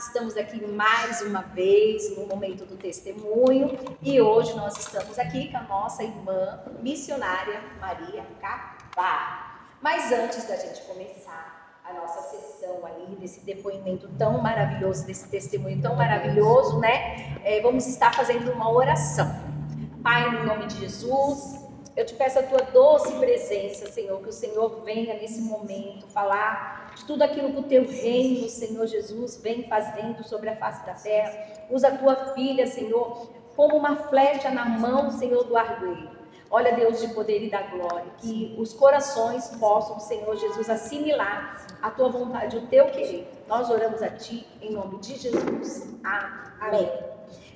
Estamos aqui mais uma vez no momento do testemunho e hoje nós estamos aqui com a nossa irmã missionária Maria Capá. Mas antes da gente começar a nossa sessão aí, desse depoimento tão maravilhoso, desse testemunho tão maravilhoso, né? Vamos estar fazendo uma oração. Pai, no nome de Jesus, eu te peço a tua doce presença, Senhor, que o Senhor venha nesse momento falar de tudo aquilo que o teu reino, Senhor Jesus, vem fazendo sobre a face da terra. Usa a tua filha, Senhor, como uma flecha na mão, Senhor, do argueiro. Olha, Deus de poder e da glória, que os corações possam, Senhor Jesus, assimilar a tua vontade, o teu querer. Nós oramos a ti em nome de Jesus. Amém.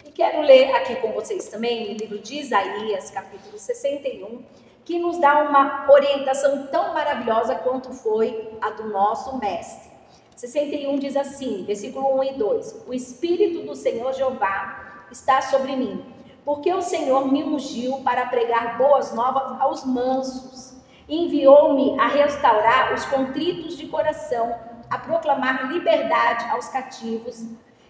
E quero ler aqui com vocês também o livro de Isaías, capítulo 61, que nos dá uma orientação tão maravilhosa quanto foi a do nosso mestre. 61 diz assim, versículo 1 e 2: O Espírito do Senhor Jeová está sobre mim, porque o Senhor me ungiu para pregar boas novas aos mansos, enviou-me a restaurar os contritos de coração, a proclamar liberdade aos cativos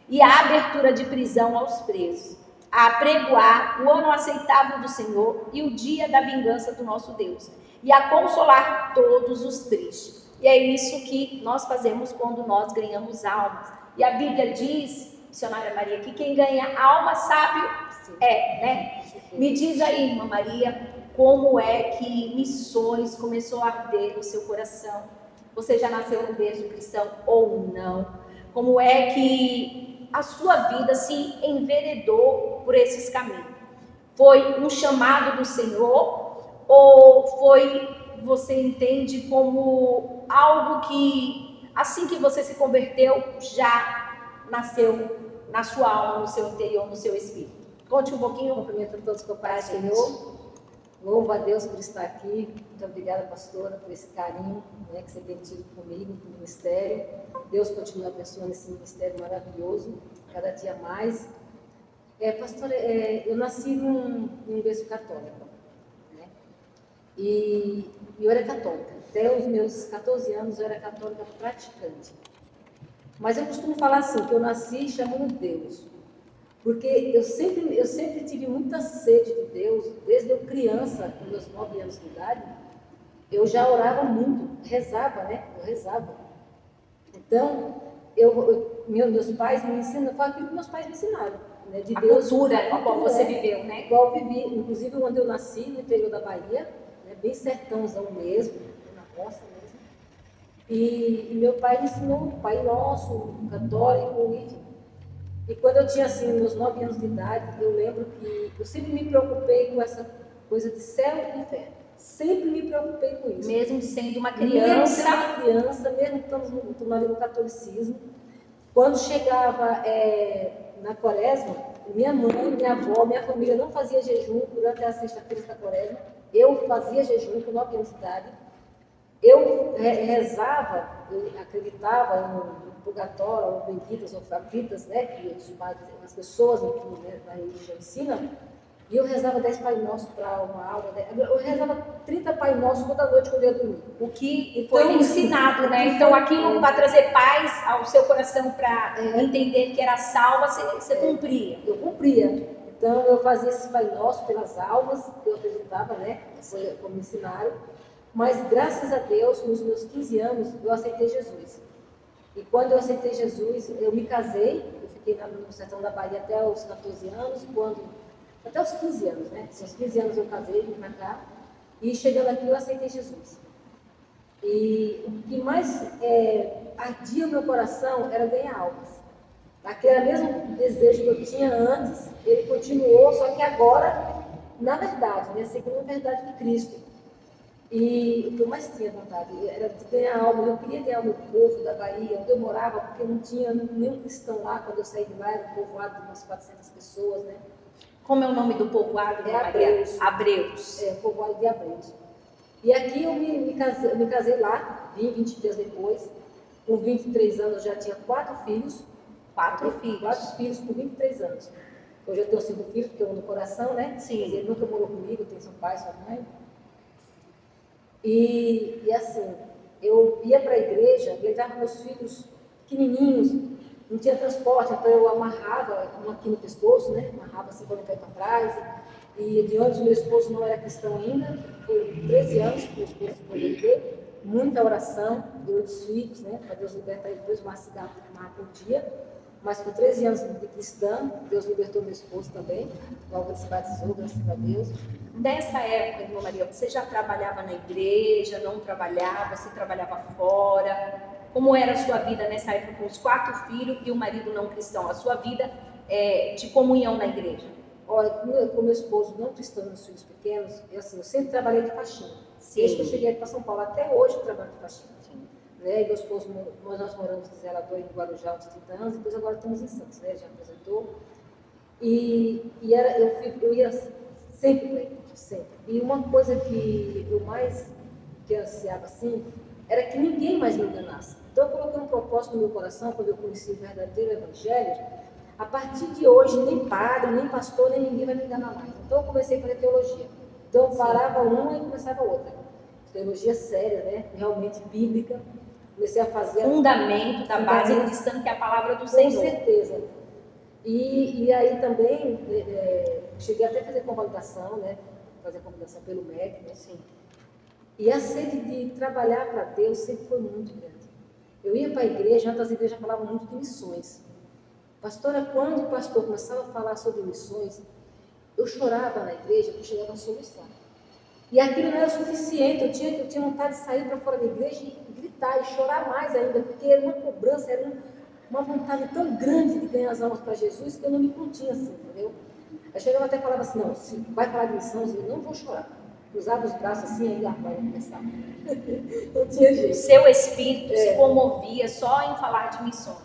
e a abertura de prisão aos presos, a apregoar o ano aceitável do Senhor e o dia da vingança do nosso Deus, e a consolar todos os tristes. E é isso que nós fazemos quando nós ganhamos almas. E a Bíblia diz, missionária Maria, que quem ganha alma sábio né? Me diz aí, irmã Maria, como é que missões começou a arder no seu coração? Você já nasceu no berço cristão ou não? Como é que a sua vida se enveredou por esses caminhos? Foi um chamado do Senhor ou foi, você entende, como algo que assim que você se converteu já nasceu na sua alma, no seu interior, no seu espírito? Conte um pouquinho. Cumprimento a todos com a paz do Senhor. Louvo a Deus por estar aqui. Muito obrigada, pastora, por esse carinho, né, que você tem tido comigo, no ministério. Deus continue abençoando esse ministério maravilhoso, cada dia mais. Pastora, eu nasci num berço católico, né? E eu era católica. Até os meus 14 anos eu era católica praticante. Mas eu costumo falar assim, que eu nasci chamando Deus. Porque eu sempre tive muita sede de Deus, desde eu criança, com meus 9 anos de idade, eu já orava muito, rezava, né? Eu rezava. Então, meus pais me ensinam, eu falo aquilo que meus pais me ensinaram, né? De a Deus, cultura igual você viveu, né? Igual eu vivi, inclusive quando eu nasci no interior da Bahia, né? Bem sertãozão mesmo, na roça mesmo. E meu pai me ensinou o Pai Nosso, católico, enfim. E quando eu tinha, assim, meus 9 anos de idade, eu lembro que eu sempre me preocupei com essa coisa de céu e inferno. Sempre me preocupei com isso. Mesmo sendo uma criança. Mesmo estamos no catolicismo. Quando chegava na quaresma, minha mãe, minha avó, minha família não fazia jejum durante a sexta-feira da quaresma. Eu fazia jejum com 9 anos de idade. Eu rezava, eu acreditava no purgatório, ou benditas, ou favoritas, né, que as pessoas, enfim, né, da religião ensinam, e eu rezava 10 Pai Nosso para uma aula, né? Eu rezava 30 Pai Nosso toda noite quando eu ia dormir. O que foi ensinado, né? Então, aquilo para trazer paz ao seu coração, para entender que era salva, você cumpria. Eu cumpria. Então, eu fazia esses Pai Nosso pelas almas, que eu acreditava, né, como me ensinaram. Mas, graças a Deus, nos meus 15 anos, eu aceitei Jesus. E quando eu aceitei Jesus, eu me casei, eu fiquei no sertão da Bahia até os 14 anos, até os 15 anos, né? Aos 15 anos eu casei, vim pra cá, e chegando aqui eu aceitei Jesus. E o que mais ardia o meu coração era ganhar almas. Aquele mesmo desejo que eu tinha antes, ele continuou, só que agora, na verdade, né? Segundo a verdade de Cristo. E o que eu mais tinha vontade era de ganhar alma. Eu queria ganhar o meu povo da Bahia, onde eu morava, porque não tinha nenhum cristão lá. Quando eu saí de lá, era um povoado de umas 400 pessoas, né? Como é o nome do povoado? Abreus. Abreus. O povoado de Abreus. E aqui eu me casei lá, vim 20 dias depois. Com 23 anos eu já tinha 4 filhos. 4 filhos. 4 filhos com 23 anos. Hoje eu tenho 5 filhos, porque eu amo no coração, né? Sim. Ele nunca morou comigo, tem seu pai, sua mãe. E assim, eu ia para a igreja, levava meus filhos pequenininhos, não tinha transporte, então eu amarrava uma aqui no pescoço, né? Amarrava assim para não cair para trás. E de onde o meu esposo não era cristão ainda, foi 13 anos que meu esposo se converteu, muita oração, deu os filhos, né? Para Deus libertar ele depois, mais cigarro que fumava por dia. Mas com 13 anos de cristã, Deus libertou meu esposo também, logo ele se batizou, graças a Deus. Nessa época, irmã Maria, você já trabalhava na igreja, não trabalhava, você trabalhava fora? Como era a sua vida nessa época com os 4 filhos e o marido não cristão? A sua vida de comunhão na igreja? Olha, com meu esposo não cristão e meus filhos pequenos, eu sempre trabalhei de faxina. Sim. Desde que eu cheguei aqui para São Paulo, até hoje eu trabalho de faxina. Né? E meu esposo, nós moramos de zelador em Guarujá uns 30 anos, depois agora estamos em Santos, né? Já apresentou. Eu ia sempre para a igreja, sempre. E uma coisa que eu mais ansiava assim, era que ninguém mais me enganasse. Então eu coloquei um propósito no meu coração, quando eu conheci o verdadeiro evangelho, a partir de hoje, nem padre, nem pastor, nem ninguém vai me enganar mais. Então eu comecei a fazer teologia. Então eu parava uma e começava outra. Teologia séria, né? Realmente bíblica. Comecei a fazer... Fundamento da base cristã, que é a palavra do Senhor. Com certeza. E aí também, cheguei até a fazer convalidação, né? Fazer convalidação pelo MEC, né? Sim. E a sede de trabalhar para Deus sempre foi muito grande. Eu ia para a igreja, outras igrejas falavam muito de missões. Pastora, quando o pastor começava a falar sobre missões, eu chorava na igreja, porque eu chegava a soluçar. E aquilo não era suficiente, eu tinha vontade de sair para fora da igreja e gritar, e chorar mais ainda, porque era uma cobrança, era uma vontade tão grande de ganhar as almas para Jesus, que eu não me continha assim, entendeu? Eu chegava até e falava assim, não, se vai falar de missões, eu não vou chorar. Cruzava os braços assim, aí a vai começar. Não tinha jeito. Seu espírito se comovia só em falar de missões.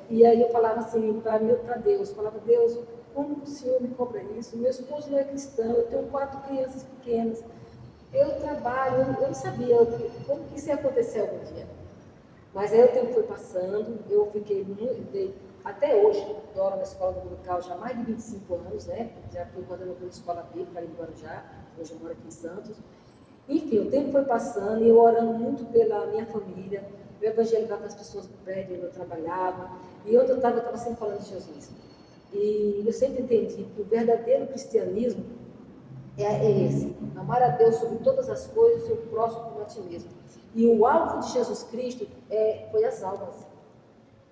E aí eu falava assim para Deus, falava, Deus, como o Senhor me cobra isso? Meu esposo não é cristão, eu tenho 4 crianças pequenas, eu trabalho, eu não sabia como que isso ia acontecer algum dia. Mas aí o tempo foi passando, eu fiquei até hoje, eu oro na escola dominical já há mais de 25 anos, né? Já fui coordenadora de escola bíblica ali em Guarujá, hoje eu moro aqui em Santos. Enfim, o tempo foi passando e eu orando muito pela minha família, eu evangelizava as pessoas do prédio onde eu trabalhava, e onde eu estava sempre falando de Jesus. E eu sempre entendi que o verdadeiro cristianismo é esse, amar a Deus sobre todas as coisas e o próximo como a ti mesmo. E o alvo de Jesus Cristo foi as almas,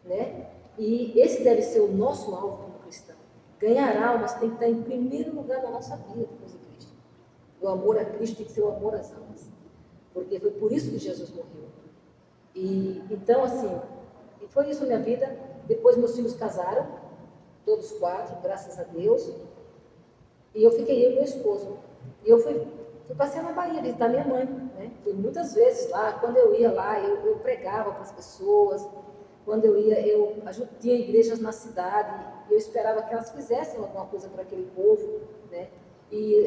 né? E esse deve ser o nosso alvo como cristão. Ganhar almas tem que estar em primeiro lugar na nossa vida depois de Cristo. O amor a Cristo tem que ser o amor às almas, porque foi por isso que Jesus morreu. E então, assim, e foi isso a minha vida. Depois meus filhos casaram, todos 4, graças a Deus. E eu fiquei eu e meu esposo. E eu fui passear na Bahia, visitar minha mãe, né? Fui muitas vezes lá. Quando eu ia lá, eu pregava para as pessoas. Quando eu ia, tinha igrejas na cidade. E eu esperava que elas fizessem alguma coisa para aquele povo, né? E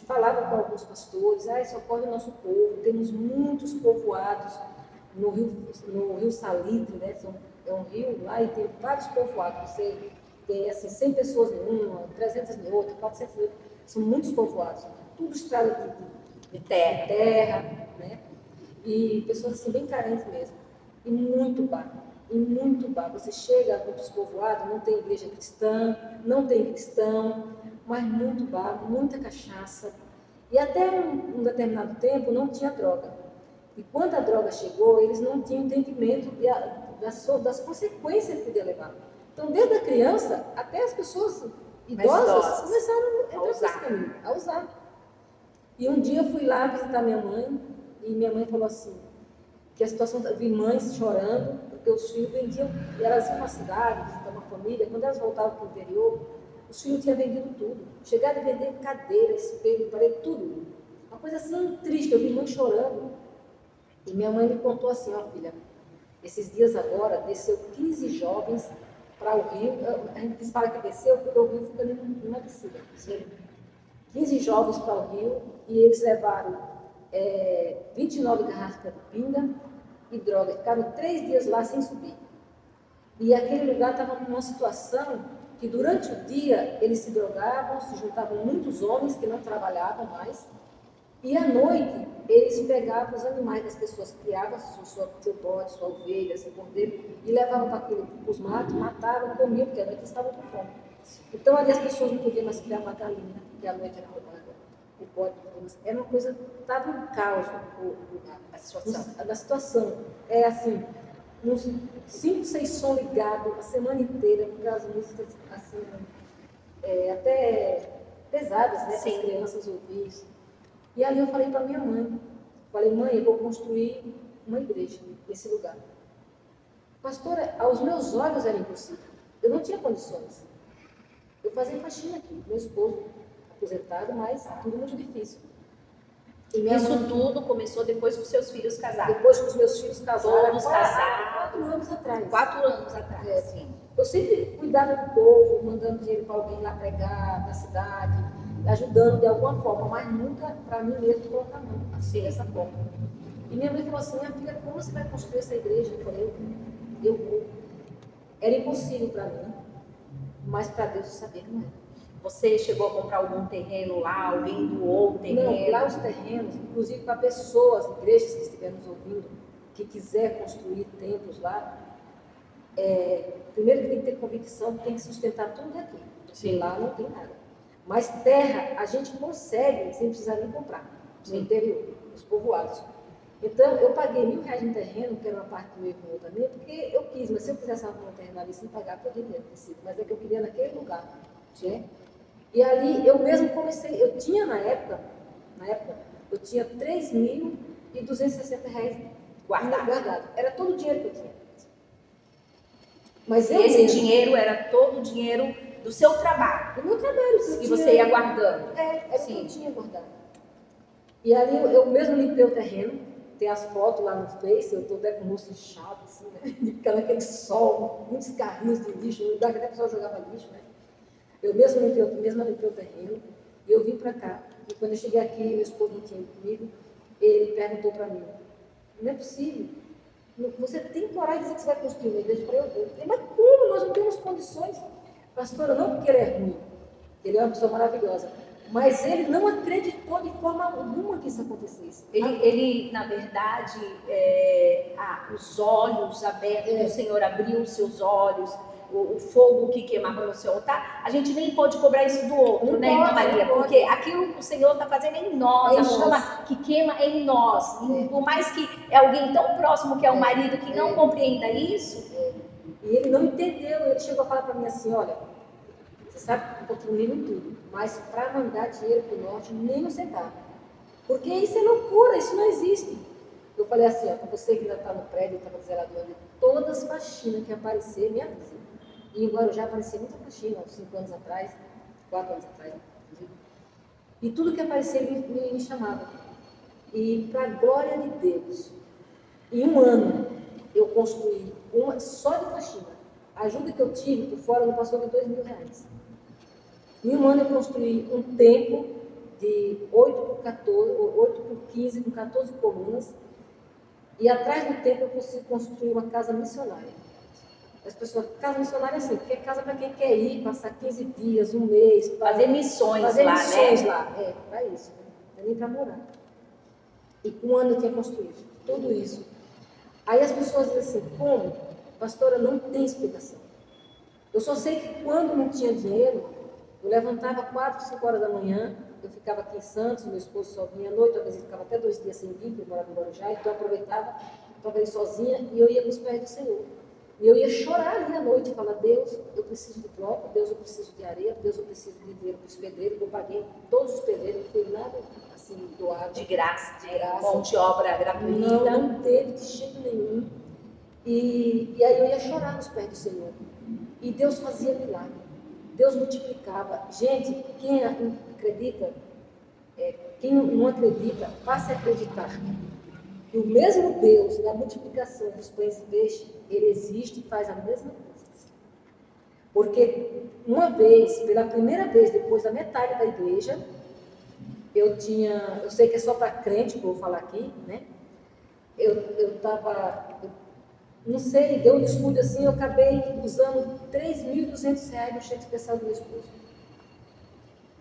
falava com alguns pastores, socorre o nosso povo. Temos muitos povoados no rio Salitre, né? É um rio lá e tem vários povoados. Você tem assim, 100 pessoas em uma, 300 em outra, 400 em outra. São muitos povoados. Tudo estrada de terra, né? E pessoas assim bem carentes mesmo. E muito bar. Você chega no despovoado, não tem igreja cristã, não tem cristão, mas muito bar, muita cachaça. E até um determinado tempo não tinha droga. E quando a droga chegou, eles não tinham entendimento das consequências que podia levar. Então, desde a criança até as pessoas idosas começaram a usar. E um dia eu fui lá visitar minha mãe, e minha mãe falou assim, que a situação, vi mães chorando, porque os filhos vendiam, e elas iam na cidade, visitar uma família, quando elas voltavam para o interior, os filhos tinham vendido tudo. Chegaram a vender cadeira, espelho, parede, tudo. Uma coisa assim triste, eu vi mãe chorando. E minha mãe me contou assim, filha, esses dias agora desceu 15 jovens para o rio, a gente fala que desceu porque o rio fica ali numa descida. 15 jovens para o rio e eles levaram 29 garrafas de pinga e droga. Ficaram 3 dias lá sem subir. E aquele lugar estava numa situação que durante o dia eles se drogavam, se juntavam muitos homens que não trabalhavam mais, e à noite eles pegavam os animais das pessoas, criavam seu bode, sua ovelha, seu cordeiro, e levavam para os matos, matavam, comiam, porque à noite eles estavam com fome. Então ali as pessoas não podiam mais criar uma galinha, porque à noite era roubada. O bode, era uma coisa, estava um caos a situação. É assim, uns 5, 6 sons ligados a semana inteira, com as músicas assim, até pesadas, né, para as crianças ouvir isso. E ali eu falei para minha mãe, mãe, eu vou construir uma igreja nesse lugar. Pastora, aos meus olhos era impossível, eu não tinha condições. Eu fazia faxina aqui, meu esposo, aposentado, mas tudo muito difícil. Isso tudo começou depois que os seus filhos casaram? Depois que os meus filhos casaram. Todos casaram. 4 anos atrás. 4 anos atrás, sim. Eu sempre cuidava do povo, mandando dinheiro para alguém lá pregar na cidade, ajudando de alguma forma, mas nunca para mim mesmo colocar mão, assim, dessa forma. E minha mãe falou assim, minha filha, como você vai construir essa igreja? Eu falei, eu vou. Era impossível para mim, mas para Deus eu sabia que não era. Você chegou a comprar algum terreno lá? Alguém doou o terreno? Não, lá os terrenos, inclusive para pessoas, igrejas que estiverem nos ouvindo, que quiser construir templos lá, primeiro que tem que ter convicção, tem que sustentar tudo daqui. Sim. E lá não tem nada. Mas terra a gente consegue sem precisar nem comprar, no interior, nos povoados. Então eu paguei R$1.000 no terreno, que era uma parte do meu irmão também, porque eu quis, mas se eu quisesse arrumar um terreno ali sem pagar, poderia ter sido, mas é que eu queria naquele lugar. Né? E ali eu mesmo comecei, eu tinha na época, eu tinha R$3.260 guardado. Era todo o dinheiro que eu tinha. Mas esse dinheiro era todo o dinheiro do seu trabalho? Do meu trabalho. Que você ia guardando? Era o que eu tinha guardado. E ali eu mesmo limpei o terreno, tem as fotos lá no Face, eu estou até com o rosto inchado, assim, né? De ficar naquele sol, muitos carrinhos de lixo, no lugar que até a pessoa jogava lixo, né? Eu mesmo limpei o terreno e eu vim para cá. E quando eu cheguei aqui, meu esposo não tinha ido comigo, ele perguntou para mim, não é possível, você tem coragem de dizer que você vai construir uma igreja? Eu falei, eu vou. Mas como? Nós não temos condições. Pastora, não porque ele é ruim, ele é uma pessoa maravilhosa, mas ele não acreditou de forma alguma que isso acontecesse. Ele na verdade, os olhos abertos, o Senhor abriu os seus olhos, o fogo que queimava no seu altar, a gente nem pode cobrar isso do outro, né, Irmã Maria? Porque aquilo que o Senhor está fazendo é em nós, a chama que queima é em nós. Por mais que é alguém tão próximo que é o marido que não compreenda isso. E ele não entendeu, ele chegou a falar para mim assim, olha, você sabe que eu estou tremendo tudo, mas para mandar dinheiro para o norte, nem um centavo. Porque isso é loucura, isso não existe. Eu falei assim, para você que ainda está no prédio, estava zelador, todas as faxinas que aparecer, me avisa. E agora já apareceu muita faxina, uns 5 anos atrás, 4 anos atrás, inclusive. E tudo que aparecia me chamava. E para a glória de Deus, em um ano eu construí uma só de faxina. A ajuda que eu tive por fora não passou de R$2.000. Em um ano eu construí um templo de 8 por 15, com 14 colunas. E atrás do templo eu consegui construir uma casa missionária. As pessoas, casa missionária é assim, porque é casa para quem quer ir, passar 15 dias, um mês. Fazer missões lá, né? Fazer missões lá, para isso, né? Não é nem para morar. E com um ano eu tinha construído tudo isso. Aí as pessoas dizem assim, como? Pastora, não tem explicação. Eu só sei que quando não tinha dinheiro, eu levantava 4, 5 horas da manhã, eu ficava aqui em Santos, meu esposo só vinha à noite, às vezes eu ficava até 2 dias sem vir, porque eu morava em Guarujá, então eu aproveitava, estava ali sozinha e eu ia para os pés do Senhor. E eu ia chorar ali à noite e falar, Deus, eu preciso de bloco, Deus, eu preciso de areia, Deus, eu preciso de dinheiro para os pedreiros, eu paguei todos os pedreiros, não foi nada assim doado. De graça, mão de obra gratuita. Não teve de jeito nenhum. E aí eu ia chorar nos pés do Senhor. E Deus fazia milagre. Deus multiplicava. Gente, quem acredita, quem não acredita, passe a acreditar. Que o mesmo Deus, na multiplicação dos pães e peixes, ele existe e faz a mesma coisa. Porque uma vez, pela primeira vez, depois da metade da igreja, eu sei que é só para crente, que eu vou falar aqui, né? Eu não sei, deu um descuido assim, eu acabei usando R$3.200 no cheque especial do meu esposo.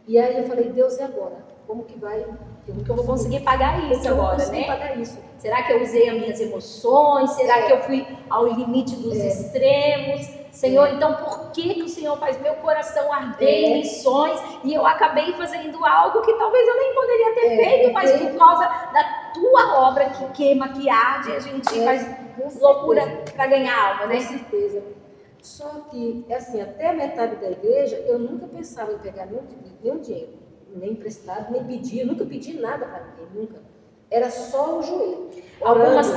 E aí eu falei, Deus, e agora? como que vai... Como que eu vou conseguir pagar isso agora, né? Pagar isso. Será que eu usei as minhas emoções? Será que eu fui ao limite dos extremos? Senhor, então por que o Senhor faz meu coração arder em missões e eu acabei fazendo algo que talvez eu nem poderia ter feito, mas por causa da tua obra que queima, que arde, a gente faz loucura para ganhar alma, né? Com certeza. Só que, assim, até a metade da igreja, eu nunca pensava em pegar nenhum dinheiro, nem emprestado, nem pedir, eu nunca pedi nada para ninguém, nunca. Era só o joelho.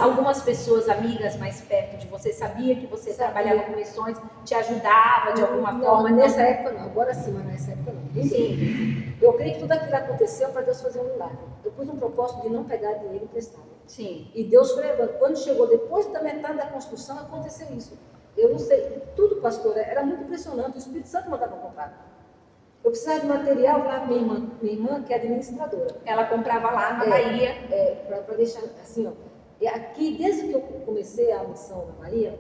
Algumas pessoas, amigas mais perto de você, sabia que você trabalhava com missões, te ajudava de alguma forma? Nessa época não, agora sim, mas nessa época não. Sim. Eu creio que tudo aquilo aconteceu para Deus fazer um milagre. Eu pus um propósito de não pegar dinheiro emprestado. Sim. E Deus foi levando. Quando chegou depois da metade da construção, aconteceu isso. Eu não sei, tudo, pastor, era muito impressionante. O Espírito Santo mandava comprar. Eu precisava de material para minha irmã, que é administradora. Ela comprava lá na Bahia. Para deixar assim, ó. Aqui, desde que eu comecei a missão na Bahia,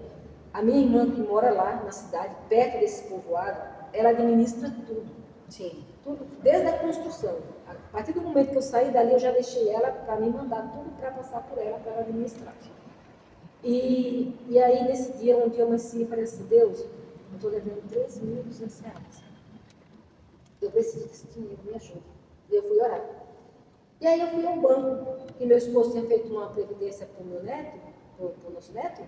a minha irmã que mora lá na cidade, perto desse povoado, ela administra tudo. Sim. Tudo, desde a construção. A partir do momento que eu saí dali, eu já deixei ela para me mandar tudo para passar por ela, para ela administrar. E aí, nesse dia, um dia eu amanheci e falei assim, Deus, eu estou devendo R$3.200. Eu preciso desse dinheiro, me ajuda. E eu fui orar. E aí eu fui ao banco, que meu esposo tinha feito uma previdência para o meu neto, para o nosso neto,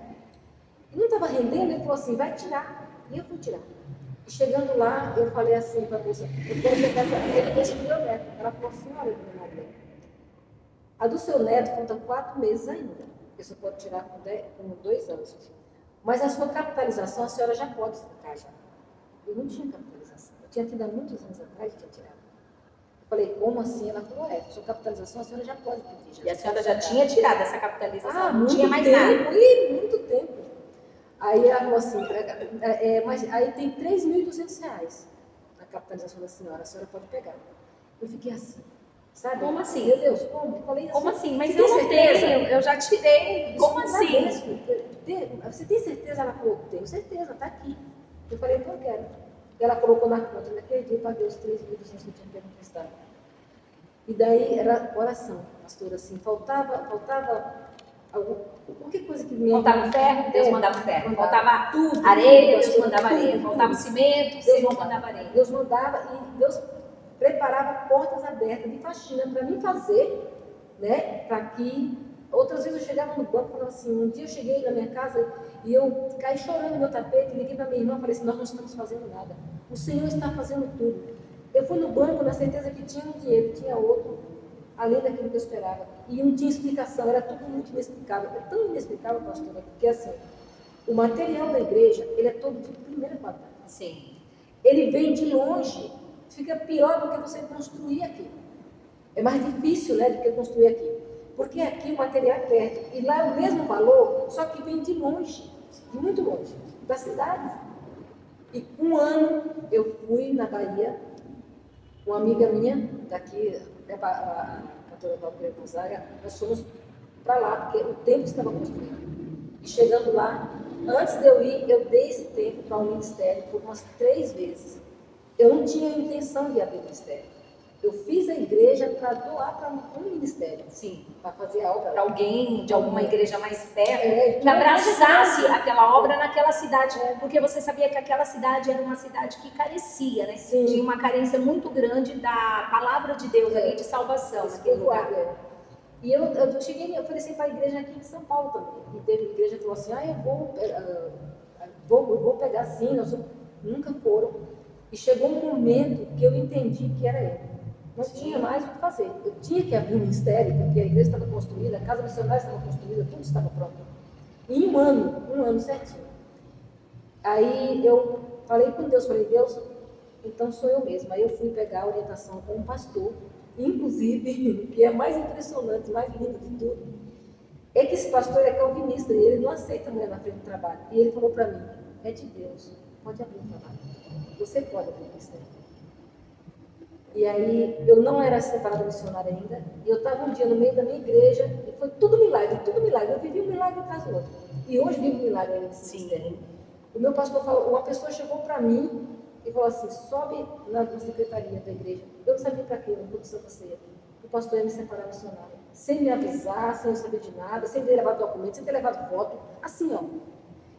e não estava rendendo, ele falou assim, vai tirar. E eu fui tirar. E chegando lá, eu falei assim para a moça, eu quero pegar essa previdência do meu neto. Ela falou assim, olha, dona Maria, a do seu neto conta 4 meses ainda. Você pode tirar com 2 anos. Mas a sua capitalização, a senhora já pode sacar já. Eu não tinha capitalização. Eu tinha tido há muitos anos atrás, eu tinha tirado. Eu falei, como assim? Ela falou, sua capitalização a senhora já pode pedir. E a senhora já tinha tirado essa capitalização, não muito tinha mais tempo, nada. Muito tempo. Aí ela falou assim, mas aí tem R$3.200 na capitalização da senhora, a senhora pode pegar. Eu fiquei assim, sabe? Como assim? Meu Deus, como? Eu falei Como assim? Mas você eu tem não certeza? tenho, eu já tirei. Como assim? Você tem certeza? Ela falou, tenho certeza, está aqui. Eu falei, então eu quero. Ela colocou na conta, naquele dia eu paguei os 3.200 que eu tinha pego emprestado. E daí era oração, pastor, assim, faltava qualquer coisa que me... Faltava ferro, Deus mandava ferro. Faltava tudo, areia, Deus mandava areia. Faltava cimento, Deus mandava areia. Deus mandava e Deus preparava portas abertas de faxina para mim fazer, né, para que... Outras vezes eu chegava no banco e falava assim, um dia eu cheguei na minha casa e eu caí chorando no meu tapete, liguei para minha irmã e falei assim, nós não estamos fazendo nada. O Senhor está fazendo tudo. Eu fui no banco na certeza que tinha um dinheiro, tinha outro, além daquilo que eu esperava. E não tinha explicação, era tudo muito inexplicável. É tão inexplicável, pastora, porque assim, o material da igreja, ele é todo de primeira qualidade. Sim. Ele vem de longe, fica pior do que você construir aqui. É mais difícil, né, do que construir aqui. Porque aqui o material é perto, e lá é o mesmo valor, só que vem de longe, de muito longe, da cidade. E um ano eu fui na Bahia, uma amiga minha, daqui, a cantora Valquíria Gonzaga, nós fomos para lá, porque o templo estava construído. E chegando lá, antes de eu ir, eu dei esse tempo para um ministério por umas 3 vezes. Eu não tinha intenção de abrir ministério. Eu fiz a igreja para doar para um ministério. Sim. Para fazer a obra. Para alguém de alguma igreja mais perto, que abraçasse aquela obra naquela cidade. Porque você sabia que aquela cidade era uma cidade que carecia, né? Sim. Tinha uma carência muito grande da palavra de Deus ali, de salvação naquele lugar. E eu cheguei, eu falei assim para a igreja aqui em São Paulo também. E teve uma igreja que falou assim, eu vou pegar sim, nós nunca foram. E chegou um momento que eu entendi que era eu. Não tinha mais o que fazer. Eu tinha que abrir um ministério, porque a igreja estava construída, a casa missionária estava construída, tudo estava pronto. Em um ano certinho. Aí eu falei com Deus, Deus, então sou eu mesma. Aí eu fui pegar a orientação com um pastor, inclusive, que é mais impressionante, mais lindo de tudo, é que esse pastor é calvinista e ele não aceita a mulher na frente do trabalho. E ele falou para mim, é de Deus, pode abrir o trabalho. Você pode abrir o ministério. E aí, eu não era separada missionária ainda, e eu estava um dia no meio da minha igreja, e foi tudo milagre, eu vivi um milagre atrás do outro. E hoje vivo um milagre nesse ministério. O meu pastor falou, uma pessoa chegou para mim, e falou assim, sobe na secretaria da igreja. Eu não sabia para quê, não pude Santa Ceia. O pastor ia me separar missionária. Sem me avisar, sem eu saber de nada, sem ter levado documento, sem ter levado foto. Assim, ó.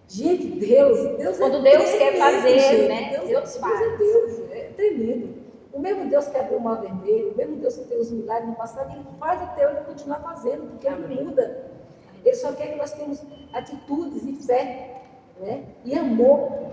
Gente, Deus Quando é Deus tremendo, quer fazer, gente. né? Deus faz. Deus é Deus, é tremendo. O mesmo Deus que abriu o mar vermelho, o mesmo Deus que fez os milagres no passado, Ele faz até hoje continuar fazendo, porque Ele não muda. Ele só quer que nós tenhamos atitudes e fé, né? E amor.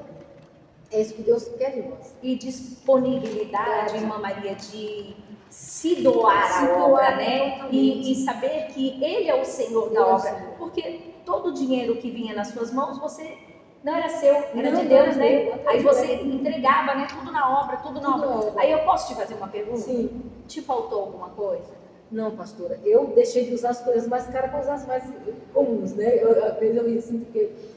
É isso que Deus quer de nós. E disponibilidade, irmã Maria, de se doar Se à doar, obra, né? totalmente. E saber que Ele é o Senhor da Ele é o obra. Senhor. Porque todo o dinheiro que vinha nas suas mãos, você não era seu, era Não, de Deus, não né? era meu, Aí você era meu. entregava, né? Tudo na obra, tudo na Tudo obra. na obra. Aí eu posso te fazer uma pergunta? Sim. Te faltou alguma coisa? Não, pastora, eu deixei de usar as coisas mais caras para usar as mais comuns, né? Às vezes eu me sinto que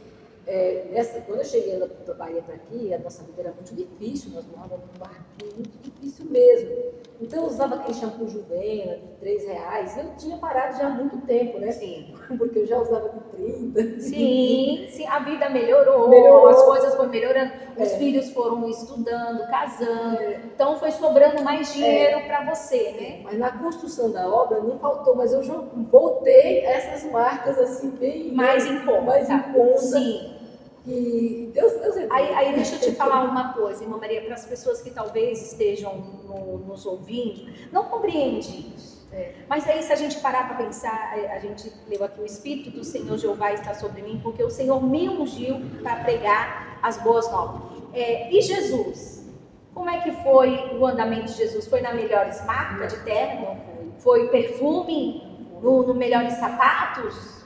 quando eu cheguei da Bahia para aqui, a nossa vida era muito difícil, nós morávamos num barquinho, muito difícil mesmo. Então eu usava aquele shampoo Juvena de R$3, eu tinha parado já há muito tempo, né? Sim. Porque eu já usava de 30. Sim, a vida melhorou, Melhorou. as coisas foram melhorando, os É. filhos foram estudando, casando, então foi sobrando mais dinheiro para você, né? Mas na construção da obra não faltou, mas eu já voltei a essas marcas assim, bem Mais em conta. mais em conta. Sim. E Deus é Deus. Aí deixa eu te falar uma coisa, irmã Maria, para as pessoas que talvez estejam nos ouvindo, não compreende isso. Mas aí se a gente parar para pensar, a gente leu aqui o Espírito do Senhor Jeová está sobre mim, porque o Senhor me ungiu para pregar as boas novas. E Jesus? Como é que foi o andamento de Jesus? Foi na melhores marcas de terno? Foi perfume? No melhores sapatos?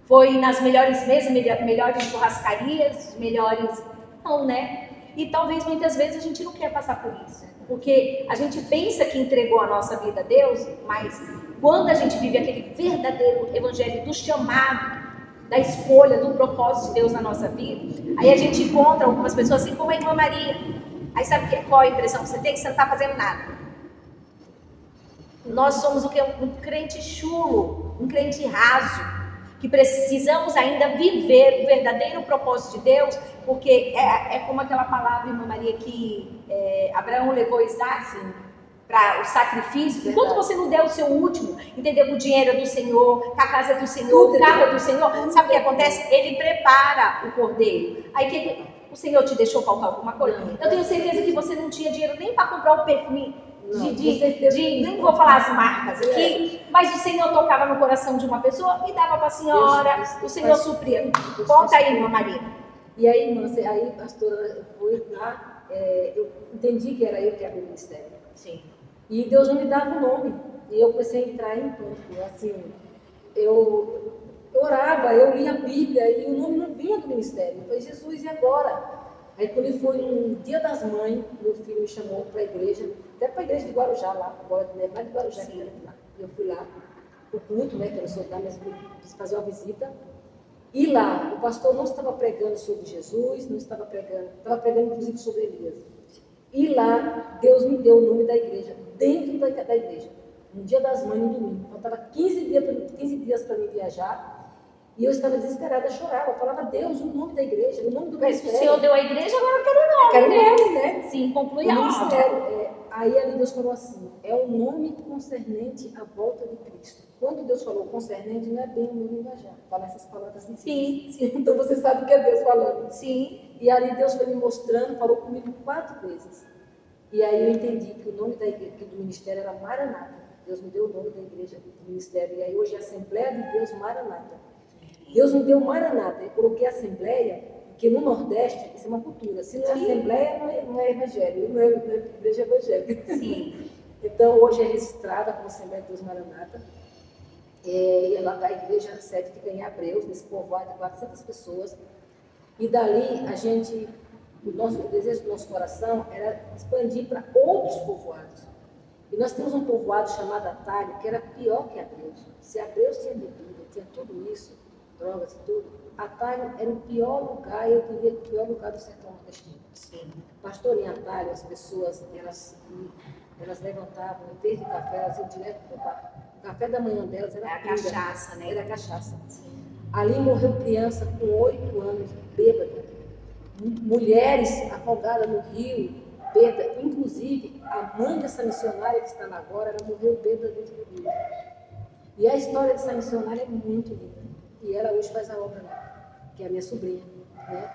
Foi nas melhores mesas, melhores churrascarias, melhores... Não, né? E talvez muitas vezes a gente não quer passar por isso. Porque a gente pensa que entregou a nossa vida a Deus, mas quando a gente vive aquele verdadeiro evangelho do chamado, da escolha, do propósito de Deus na nossa vida, aí a gente encontra algumas pessoas assim como a irmã Maria. Aí sabe qual a impressão que você tem? Que você não está fazendo nada. Nós somos o quê? Um crente chulo, um crente raso, que precisamos ainda viver o verdadeiro propósito de Deus, porque é como aquela palavra, irmã Maria, que Abraão levou Isaac para o sacrifício. Enquanto você não der o seu último, entendeu? O dinheiro é do Senhor, a casa é do Senhor, o carro é do Senhor, sabe o que acontece? Ele prepara o cordeiro. Aí o Senhor te deixou faltar alguma coisa? Eu tenho certeza que você não tinha dinheiro nem para comprar o perfume. Nem vou falar as marcas aqui, mas o Senhor tocava no coração de uma pessoa e dava para a senhora, o Senhor supria. Conta aí, irmã Maria. E aí, irmã, pastora, foi lá, eu entendi que era eu que abri o ministério. Sim. E Deus não me dava o nome. E eu comecei a entrar em pânico. Assim, eu orava, eu lia a Bíblia e o nome não vinha do ministério. Eu falei, Jesus, e agora? Aí quando foi no Dia das Mães, meu filho me chamou para a igreja, até para a igreja de Guarujá, lá de Guarujá, que era lá. Eu fui lá, o culto, né, que eu não sou da, mas fui fazer uma visita. E lá, o pastor não estava pregando sobre Jesus, não estava pregando inclusive sobre Elias. E lá, Deus me deu o nome da igreja, dentro da igreja, no Dia das Mães, no domingo. Faltava 15 dias para mim viajar. E eu estava desesperada, chorava, falava, Deus, o nome da igreja, o nome do ministério. O Senhor deu a igreja, agora eu quero o nome. Quero o nome, né? Sim, conclui o a ministério. Aí ali Deus falou assim, é um nome concernente à volta de Cristo. Quando Deus falou concernente, não é bem o meu linguajar, fala essas palavras assim. Sim. Então você sabe o que é Deus falando. Sim. E ali Deus foi me mostrando, falou comigo 4 vezes. E aí eu entendi que o nome do ministério era Maranata. Deus me deu o nome da igreja, do ministério. E aí hoje é Assembleia de Deus Maranata. Deus me deu Maranata. Eu coloquei Assembleia, porque no Nordeste isso é uma cultura. Se não é Assembleia, não é evangelho, não é igreja evangélica. Sim. Então hoje é registrada como Assembleia de Deus Maranata. E a igreja sede fica em Abreus, nesse povoado de 400 pessoas. E dali o desejo do nosso coração era expandir para outros povoados. E nós temos um povoado chamado Atalho, que era pior que Abreus. Se Abreus tinha bebida, tinha tudo isso, drogas e tudo, Atalho era o pior lugar, eu diria que o pior lugar do sertão nordestino. Sim. Pastor, em Atalho, as pessoas, elas levantavam, em vez de café, elas iam direto para o bar. O café da manhã delas era a cachaça, né? Era cachaça. Sim. Ali morreu criança com 8 anos, bêbada. Mulheres afogadas no rio, perda. Inclusive, a mãe dessa missionária que está lá agora, ela morreu bêbada dentro do rio. E a história dessa missionária é muito linda. E ela hoje faz a obra lá, que é a minha sobrinha, né?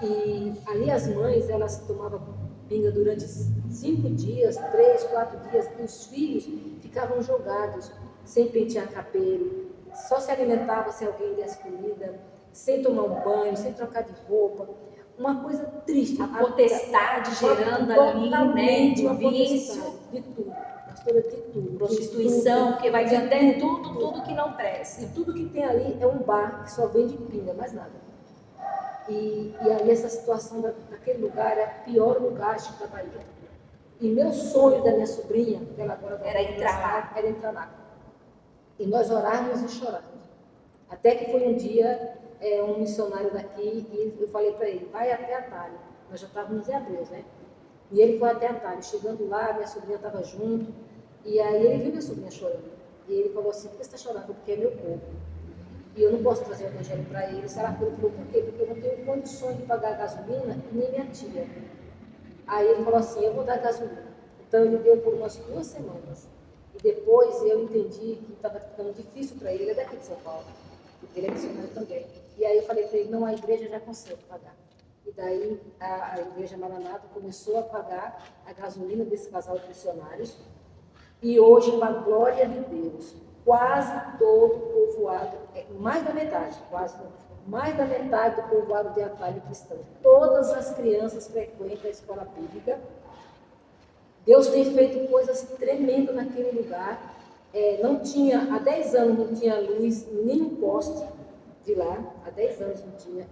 E ali as mães, elas tomavam pinga durante 5 dias, 3, 4 dias, e os filhos ficavam jogados, sem pentear cabelo, só se alimentavam se alguém desse comida, sem tomar um banho, sem trocar de roupa. Uma coisa triste. A potestade gerando ali, né, uma o vício, potestade de tudo. Pastora, de tudo. prostituição, porque vai vender tudo que não presta. E tudo que tem ali é um bar que só vende pinga, mais nada. E ali essa situação daquele lugar é o pior lugar da Bahia. E meu sonho da minha sobrinha, que ela agora era entrar lá. E nós orarmos e chorarmos. Até que foi um dia, um missionário daqui, e eu falei para ele, vai até Atalho. Nós já estávamos em Hebreus, né? E ele foi até Atalho. Chegando lá, minha sobrinha estava junto, e aí ele viu minha sobrinha chorando. E ele falou assim, por que você está chorando? Porque é meu povo. E eu não posso trazer o evangelho para ele. Se ela falou, por quê? Porque eu não tenho condições de pagar a gasolina e nem minha tia. Aí ele falou assim, eu vou dar gasolina. Então ele deu por umas 2 semanas. E depois eu entendi que estava ficando difícil para ele. Ele é daqui de São Paulo. Ele é missionário também. E aí eu falei para ele, não, a igreja já consegue pagar. E daí a igreja Maranata começou a pagar a gasolina desse casal de missionários. E hoje, com a glória de Deus, quase todo o povoado, mais da metade do povoado de Atalho cristão. Todas as crianças frequentam a escola bíblica. Deus tem feito coisas tremendas naquele lugar. Há 10 anos não tinha luz, nem um poste de lá. Há 10 anos não tinha.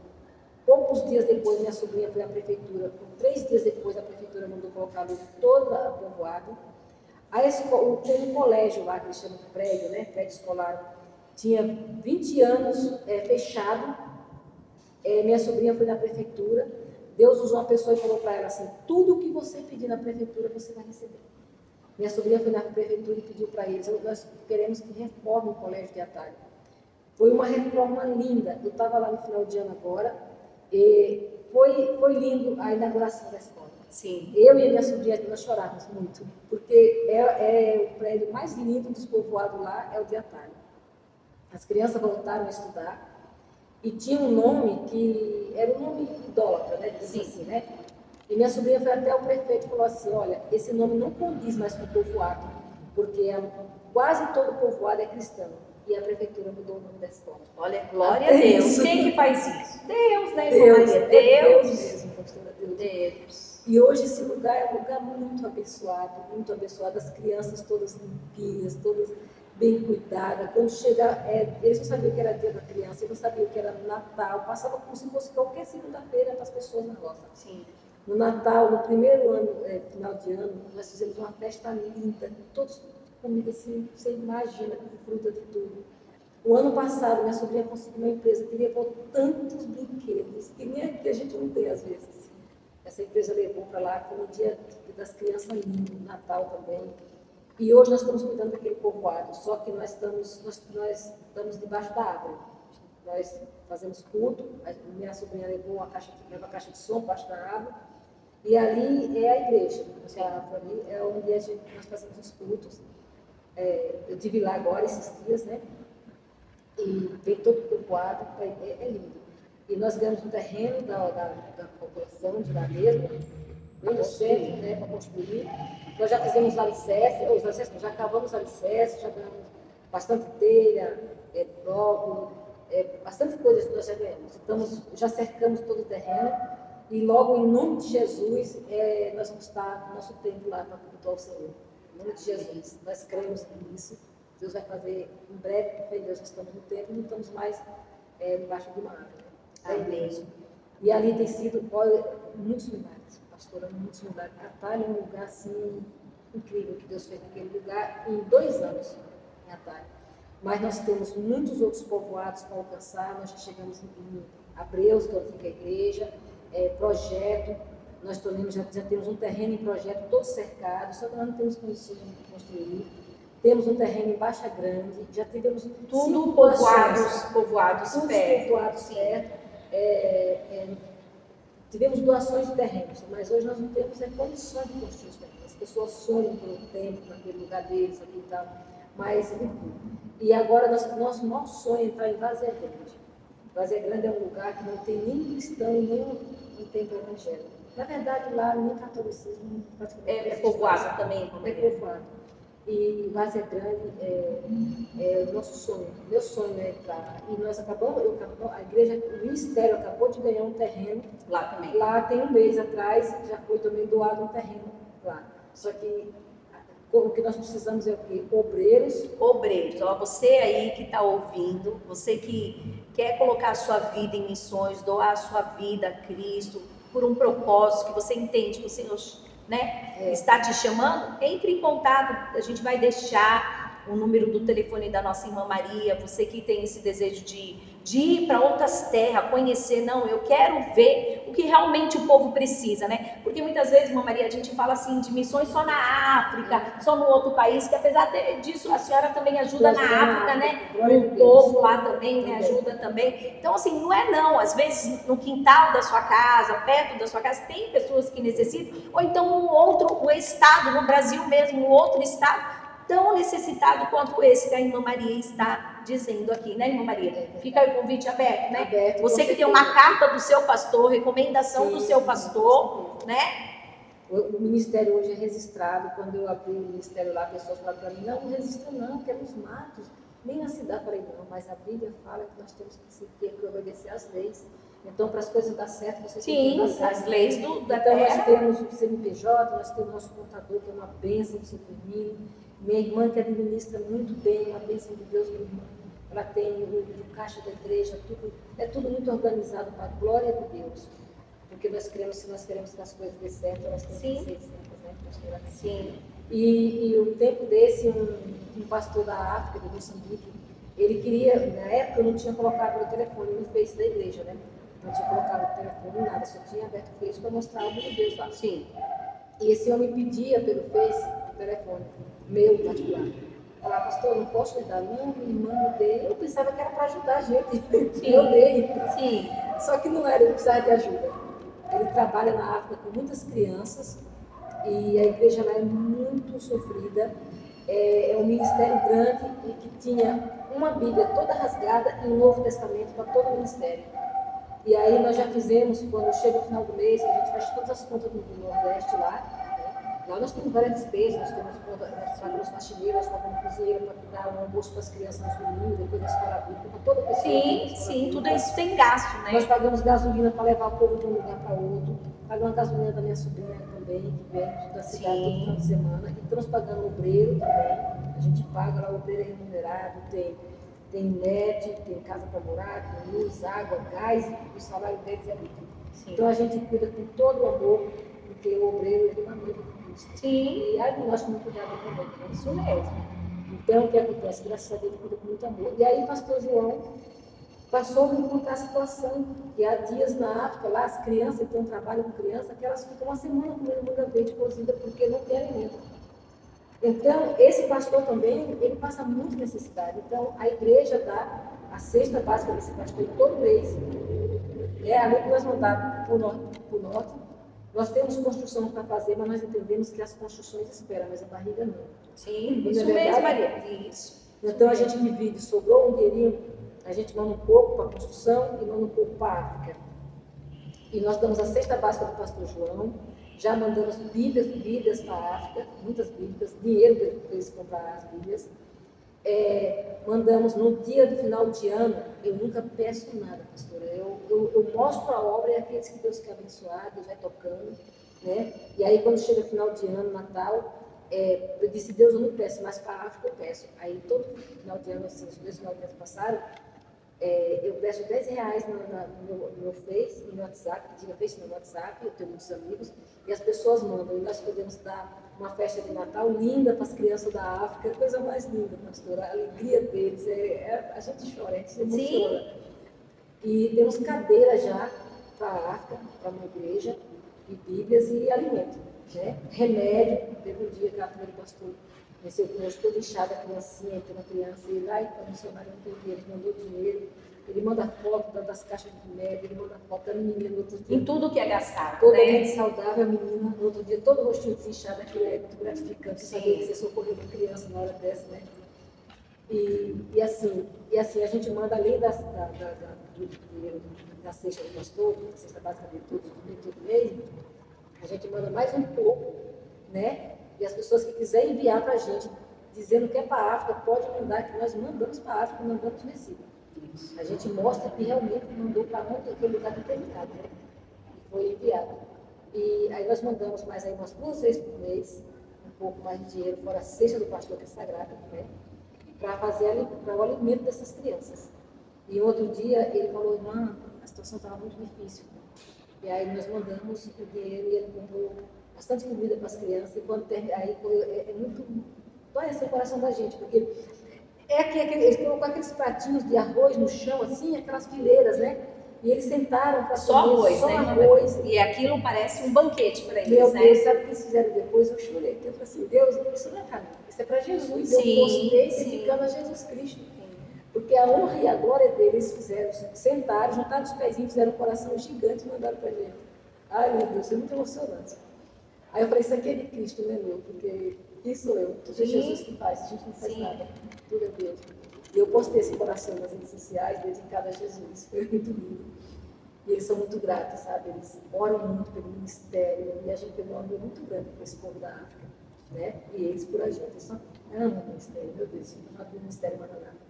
Poucos dias depois, minha sobrinha foi à prefeitura. 3 dias depois, a prefeitura mandou colocar luz em todo o povoado. Tem um colégio lá, que eles chamam de prédio, né? Prédio escolar. Tinha 20 anos fechado. Minha sobrinha foi na prefeitura. Deus usou uma pessoa e falou para ela assim, tudo que você pedir na prefeitura, você vai receber. Minha sobrinha foi na prefeitura e pediu para eles, nós queremos que reforme o colégio de Atalho. Foi uma reforma linda. Eu estava lá no final de ano agora, e foi lindo a inauguração da escola. Sim. Eu e a minha sobrinha, nós chorávamos muito, porque o prédio mais lindo dos povoados lá é o de Atalho. As crianças voltaram a estudar e tinha um nome que era um nome idólatra, né? Sim. Assim, né? E minha sobrinha foi até o prefeito e falou assim, olha, esse nome não condiz mais com o povoado, porque quase todo o povoado é cristão. E a prefeitura mudou o nome da escola. Olha, glória a Deus. Isso. Quem que faz isso? Deus, né, Deus, Maria? Deus mesmo, pastora, Deus. Deus. E hoje esse lugar é um lugar muito abençoado, muito abençoado. As crianças todas limpinhas, todas bem cuidadas. Quando chega, eles não sabiam que era dia da criança, eles não sabiam que era Natal. Passava como se fosse qualquer segunda-feira para as pessoas na roça. Sim. No Natal, no primeiro ano, final de ano, nós fizemos uma festa linda, todos comida assim, você imagina, com fruta de tudo. O ano passado, minha sobrinha conseguiu uma empresa que levou tantos brinquedos, que nem aqui a gente não tem às vezes. Essa empresa levou para lá, foi no dia das crianças lindo, Natal também. E hoje nós estamos cuidando daquele povoado, só que nós estamos debaixo da árvore. Nós fazemos culto, minha sobrinha leva a caixa de som debaixo da árvore, e ali é a igreja. Ali é onde nós fazemos os cultos. Eu estive lá agora esses dias, né? E vem todo o povoado, é lindo. E nós ganhamos um terreno da população de lá mesmo, bem no centro, né, para construir. Nós já fizemos já cavamos os alicerces, já ganhamos bastante telha, bloco, bastante coisas que nós já ganhamos. Já cercamos todo o terreno e logo, em nome de Jesus, nós vamos estar no nosso templo lá para cultuar o Senhor. Em nome de Jesus, nós cremos nisso. Deus vai fazer em breve, porque Deus, nós estamos no templo e não estamos mais debaixo de uma árvore. Amém. E ali tem sido muitos milagres, pastora, muitos milagres. Atalho é um lugar assim incrível que Deus fez naquele lugar em 2 anos em Atalho. Mas nós temos muitos outros povoados para alcançar. Nós já chegamos em Hebreus, que é a antiga igreja, projeto. Nós já temos um terreno em projeto todo cercado, só que nós não temos condições de construir. Temos um terreno em Baixa Grande, já tivemos tudo povoados perto. Povoados perto. tivemos doações de terrenos, mas hoje nós não temos condições de construir os terrenos. As pessoas sonham por um tempo naquele lugar deles aqui e tal, mas enfim. E agora nosso maior sonho é entrar em Várzea Grande. Várzea Grande é um lugar que não tem nem cristão e nem um templo evangélico. Na verdade, lá nem catolicismo praticamente É povoado também, é povoado. E Várzea Grande é o nosso sonho. Meu sonho é entrar. E nós a igreja, o ministério acabou de ganhar um terreno. Lá também. Lá tem um mês atrás, já foi também doado um terreno lá. Só que o que nós precisamos é o quê? Obreiros. Obreiros, ó, você aí que está ouvindo, você que quer colocar a sua vida em missões, doar a sua vida a Cristo, por um propósito que você entende que o Senhor, né, está te chamando, entre em contato, a gente vai deixar o número do telefone da nossa irmã Maria, você que tem esse desejo de ir para outras terras, conhecer, não, eu quero ver o que realmente o povo precisa, né? Porque muitas vezes, irmã Maria, a gente fala assim de missões só na África, só no outro país, que apesar disso, a senhora também ajuda na África, né? O povo lá também, né? Ajuda também. Então, assim, não é não, às vezes no quintal da sua casa, perto da sua casa, tem pessoas que necessitam, ou então um estado, no Brasil mesmo, um outro estado, tão necessitado quanto esse que a irmã Maria está dizendo aqui, né, irmã Maria? Fica aí o convite aberto, né? Aberto, você que tem uma carta do seu pastor, recomendação do seu pastor, né? O ministério hoje é registrado. Quando eu abri o ministério lá, pessoas falaram para mim, não registra não, que é nos matos, nem na cidade. Eu falei, não, mas a Bíblia fala que nós temos que obedecer às leis. Então, para as coisas dar certo, você tem que dar certo. As leis da então, terra. nós temos o CNPJ, nós temos o nosso contador, que é uma bênção de Firmino. Minha irmã que administra muito bem, uma bênção de Deus, minha irmã. Ela tem o caixa da igreja, é tudo muito organizado para a glória de Deus. Porque se nós queremos que as coisas dê certo, elas têm que ser certas, né, pastora? Sim. E um tempo desse, um pastor da África, de Moçambique, ele queria, na época eu não tinha colocado o telefone no Face da igreja, né? Não tinha colocado o telefone, nada, só tinha aberto o Face para mostrar a obra de Deus lá. Sim. E esse homem pedia pelo Face o telefone, meu particular. Falava, pastor, não posso lhe dar, não, minha irmã me dei. Eu pensava que era para ajudar a gente. Sim. Eu dei. Sim. Só que não era, ele precisava de ajuda. Ele trabalha na África com muitas crianças e a igreja lá é muito sofrida. É um ministério grande e que tinha uma Bíblia toda rasgada e um Novo Testamento para todo o ministério. E aí nós já fizemos, quando chega o final do mês, a gente faz todas as contas do Nordeste lá. Né? Lá nós temos várias despesas, nós pagamos faxineiro, nós pagamos cozinheiro para dar um almoço para as crianças nos domingos, depois da escola bíblica, para toda pessoa. Sim, tudo isso tem gasto, né? Nós pagamos gasolina para levar o povo de um lugar para outro, pagamos a gasolina da minha sobrinha também, que vem da cidade todo final de semana, e estamos pagando obreiro também, a gente paga lá, o obreiro é remunerado, tem net, tem casa para morar, tem luz, água, gás, o salário deles é líquido. Então a gente cuida com todo o amor, porque o obreiro é uma noiva de Cristo. Sim. E aí nós como cuidado também, é isso mesmo. Então o que acontece? Graças a Deus cuida com muito amor. E aí o pastor João passou a me contar a situação, que há dias na África, lá as crianças, então trabalham com crianças, que elas ficam uma semana comendo manga verde cozida porque não tem alimento. Então, esse pastor também, ele passa muita necessidade. Então, a igreja dá a cesta básica desse pastor todo mês. Além de nós mandar para o norte, nós temos construção para fazer, mas nós entendemos que as construções esperam, mas a barriga não. Sim, isso mesmo, Maria. Isso. Então, a gente divide, sobrou um dinheirinho, a gente manda um pouco para a construção e manda um pouco para a África. E nós damos a cesta básica do pastor João, já mandamos Bíblias para a África, muitas Bíblias, dinheiro para eles comprar as Bíblias. Mandamos no dia do final de ano, eu nunca peço nada, pastora. Eu mostro a obra e aqueles que Deus quer abençoar, Deus vai tocando, né? E aí quando chega final de ano, Natal, eu disse, Deus, eu não peço, mas para a África eu peço. Aí todo final de ano, assim, os 2 final de ano passaram, eu peço R$10 no meu Face, no meu WhatsApp, diga Face no WhatsApp, eu tenho muitos amigos, e as pessoas mandam, e nós podemos dar uma festa de Natal linda para as crianças da África, coisa mais linda, pastora, a alegria deles, a gente chora, a gente se emociona. Sim. E temos cadeira já para a África, para uma igreja, e Bíblias e alimento, né? Remédio, teve um dia que a filha do pastor Esse rosto todo inchado, a criancinha, tem uma criança, e lá então o missionário não tem dinheiro, ele mandou dinheiro, ele manda foto das caixas de remédio, ele manda foto da menina no outro dia. Em tudo que é gastado, Totalmente saudável, a menina, no outro dia, todo o rostinho desinchado, aquilo é muito gratificante, saber que você socorreu uma criança na hora dessa, né? E assim, a gente manda além do dinheiro da cesta do pastor, da cesta básica de todo mês, a gente manda mais um pouco, né? E as pessoas que quiserem enviar para a gente, dizendo que é para a África, pode mandar, que nós mandamos para a África, mandamos recibo. A gente mostra que realmente mandou para onde aquele lugar determinado, né? E foi enviado. E aí nós mandamos mais aí umas 2 vezes por mês, um pouco mais de dinheiro, fora a cesta do pastor que é sagrada, né? Para o alimento dessas crianças. E outro dia ele falou, irmã, a situação estava muito difícil. E aí nós mandamos o dinheiro e ele comprou bastante comida para as crianças. E quando aí é muito... dói assim o coração da gente, porque eles colocam aqueles pratinhos de arroz no chão, assim, aquelas fileiras, né? E eles sentaram para comer só arroz. E aquilo parece um banquete para eles, Meu né? Deus, sabe o que eles fizeram depois? Eu chorei, porque eu falei assim, Deus, isso não é para mim, isso é para Jesus. Eu postei dedicando a Jesus Cristo. Porque a honra e a glória deles fizeram, sentaram, juntaram os pezinhos, fizeram um coração gigante e mandaram para a gente. Ai, meu Deus, é muito emocionante. Aí eu falei, isso aqui é de Cristo, não é meu, porque isso sou eu, tudo é Jesus que faz, a gente não faz nada, tudo é Deus. E eu postei esse coração nas redes sociais, dedicado a Jesus, foi muito lindo. E eles são muito gratos, sabe? Eles oram muito pelo ministério, e a gente tem um amor muito grande para esse povo da África, né? E eles por a gente, eles só amam o ministério, meu Deus, o ministério Maranata.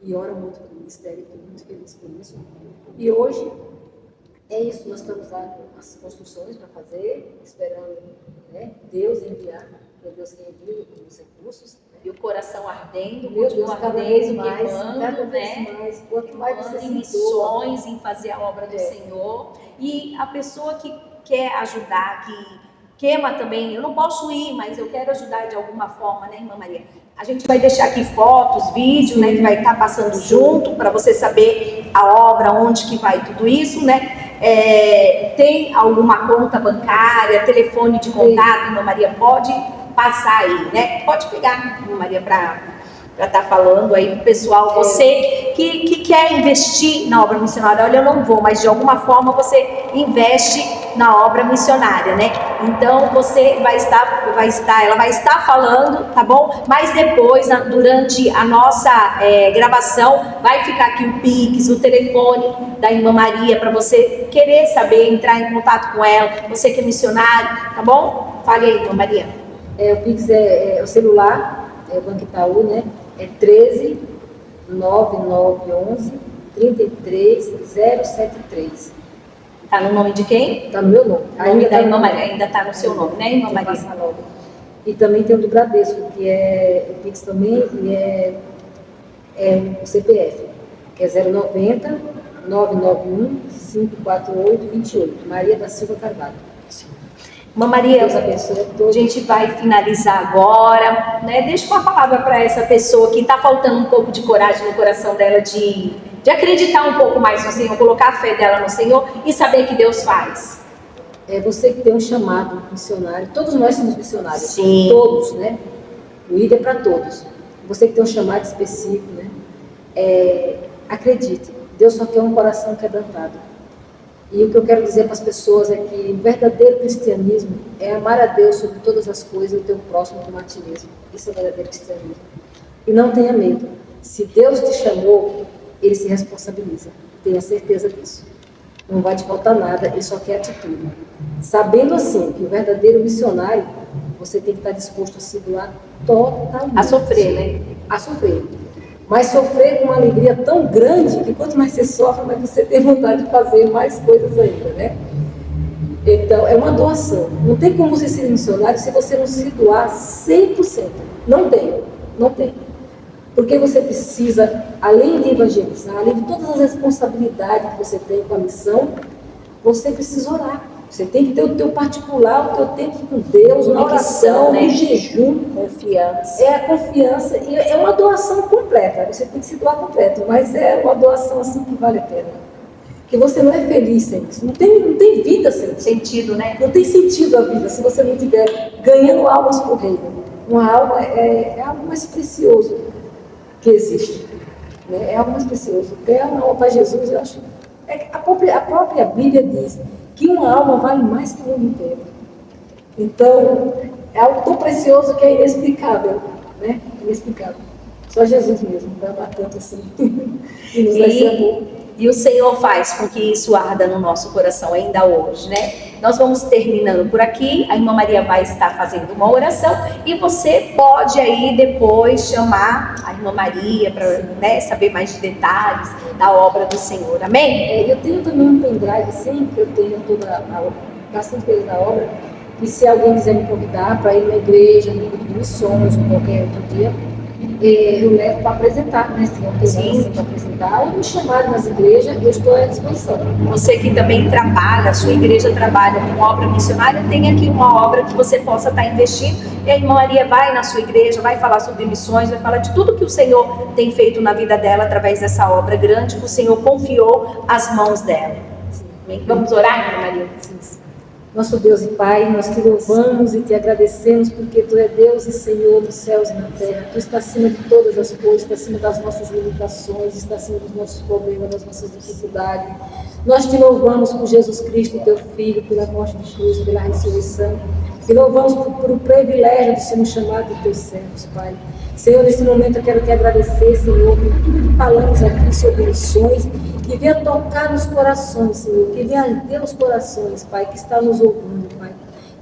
E oram muito pelo ministério, estou muito feliz por isso. E hoje, é isso, nós estamos lá com as construções para fazer, esperando, né, Deus enviar, é Deus que envia os recursos. Né? E o coração ardendo, meu Deus, cada vez mais, quanto mais você em missões, em fazer a obra do Senhor. E a pessoa que quer ajudar, que queima também, eu não posso ir, mas eu quero ajudar de alguma forma, né, irmã Maria? A gente vai deixar aqui fotos, vídeos, né, que vai estar passando junto, para você saber a obra, onde que vai tudo isso, né? Tem alguma conta bancária, telefone de contato, irmã Maria, pode passar aí, né? Pode pegar, irmã Maria, para estar falando aí pro pessoal, você que quer investir na obra missionária, olha, eu não vou, mas de alguma forma você investe na obra missionária, né? Então você ela vai estar falando, tá bom? Mas depois, durante a nossa gravação, vai ficar aqui o Pix, o telefone da irmã Maria, para você querer saber, entrar em contato com ela, você que é missionário, tá bom? Fale aí, irmã Maria. O Pix é o celular, é o Banco Itaú, né? É 13 9911 33073. Tá no nome de quem? Tá no meu nome. O nome da irmã Maria, ainda tá no seu nome, né, irmã Maria? E também tem o do Bradesco, que é o Pix também, e é o CPF, que é 090 991 548 28. Maria da Silva Carvalho. Irmã Maria, Deus abençoe a todos. A gente vai finalizar agora, né? Deixa uma palavra para essa pessoa que está faltando um pouco de coragem no coração dela de acreditar um pouco mais no Senhor, colocar a fé dela no Senhor e saber que Deus faz. É você que tem um chamado missionário, todos nós somos missionários, Sim. Todos, né? O ID é para todos. Você que tem um chamado específico, né? Acredite, Deus só quer um coração quebrantado. E o que eu quero dizer para as pessoas é que o verdadeiro cristianismo é amar a Deus sobre todas as coisas e o teu próximo como a ti mesmo. Isso é o verdadeiro cristianismo. E não tenha medo. Se Deus te chamou, Ele se responsabiliza. Tenha certeza disso. Não vai te faltar nada, Ele só quer atitude. Sabendo assim que o verdadeiro missionário, você tem que estar disposto a se doar totalmente. A sofrer, né? A sofrer. Mas sofrer com uma alegria tão grande que quanto mais você sofre, mais você tem vontade de fazer mais coisas ainda, né? Então, é uma doação. Não tem como você ser missionário se você não se doar 100%. Não tem, não tem. Porque você precisa, além de evangelizar, além de todas as responsabilidades que você tem com a missão, você precisa orar. Você tem que ter o teu particular, o teu tempo com Deus, na oração, no jejum. Confiança. É a confiança, e é uma doação completa. Você tem que se doar completo, mas é uma doação assim que vale a pena. Que você não é feliz sem isso. Não tem vida sem isso. Sentido, né? Não tem sentido a vida se você não estiver ganhando almas para o reino. uma alma é algo mais precioso que existe. Né? É algo mais precioso. Ter uma alma para Jesus, eu acho. A própria Bíblia diz que uma alma vale mais que o mundo inteiro. Então, é algo tão precioso que é inexplicável. Né? Inexplicável. Só Jesus mesmo, para amar tanto assim. E nos dá esse amor. E o Senhor faz com que isso arda no nosso coração ainda hoje, né? Nós vamos terminando por aqui. A irmã Maria vai estar fazendo uma oração e você pode aí depois chamar a irmã Maria para, né, saber mais de detalhes da obra do Senhor. Amém? Eu tenho também um pendrive, sempre eu tenho bastante coisa da obra. E se alguém quiser me convidar para ir na igreja, no grupo de missões ou qualquer outro dia, eu levo para apresentar, né? Se não tem nada para apresentar, ou me chamarem nas igrejas, eu estou à disposição. Você que também trabalha, a sua igreja trabalha com obra missionária, tem aqui uma obra que você possa estar investindo. E a irmã Maria vai na sua igreja, vai falar sobre missões, vai falar de tudo que o Senhor tem feito na vida dela através dessa obra grande que o Senhor confiou às mãos dela. Sim. Vamos orar, irmã Maria? Sim. Nosso Deus e Pai, nós te louvamos e te agradecemos porque Tu é Deus e Senhor dos céus e na terra. Tu está acima de todas as coisas, está acima das nossas limitações, está acima dos nossos problemas, das nossas dificuldades. Nós te louvamos por Jesus Cristo, Teu Filho, pela morte de cruz, pela ressurreição. Te louvamos por o privilégio de sermos chamados de Teus servos, Pai. Senhor, nesse momento eu quero te agradecer, Senhor, por tudo que falamos aqui sobre missões, que venha tocar nos corações, Senhor, que venha arder os corações, Pai, que está nos ouvindo, Pai.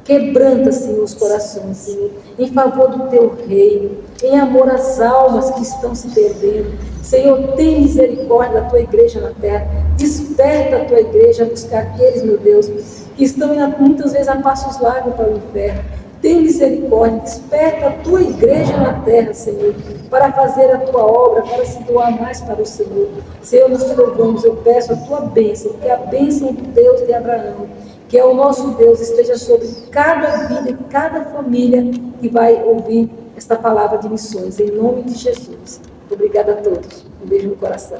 Quebranta, Senhor, os corações, Senhor, em favor do Teu reino, em amor às almas que estão se perdendo. Senhor, tem misericórdia da Tua igreja na terra, desperta a Tua igreja a buscar aqueles, meu Deus, que estão muitas vezes a passos largos para o inferno. Tem misericórdia, desperta a Tua igreja na terra, Senhor, para fazer a Tua obra, para se doar mais para o Senhor. Senhor, nós te louvamos, eu peço a Tua bênção, que a bênção do Deus de Abraão, que é o nosso Deus, esteja sobre cada vida e cada família que vai ouvir esta palavra de missões, em nome de Jesus. Obrigada a todos, um beijo no coração.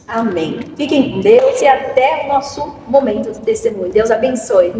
Amém. Fiquem com Deus e até o nosso momento de testemunho. Deus abençoe.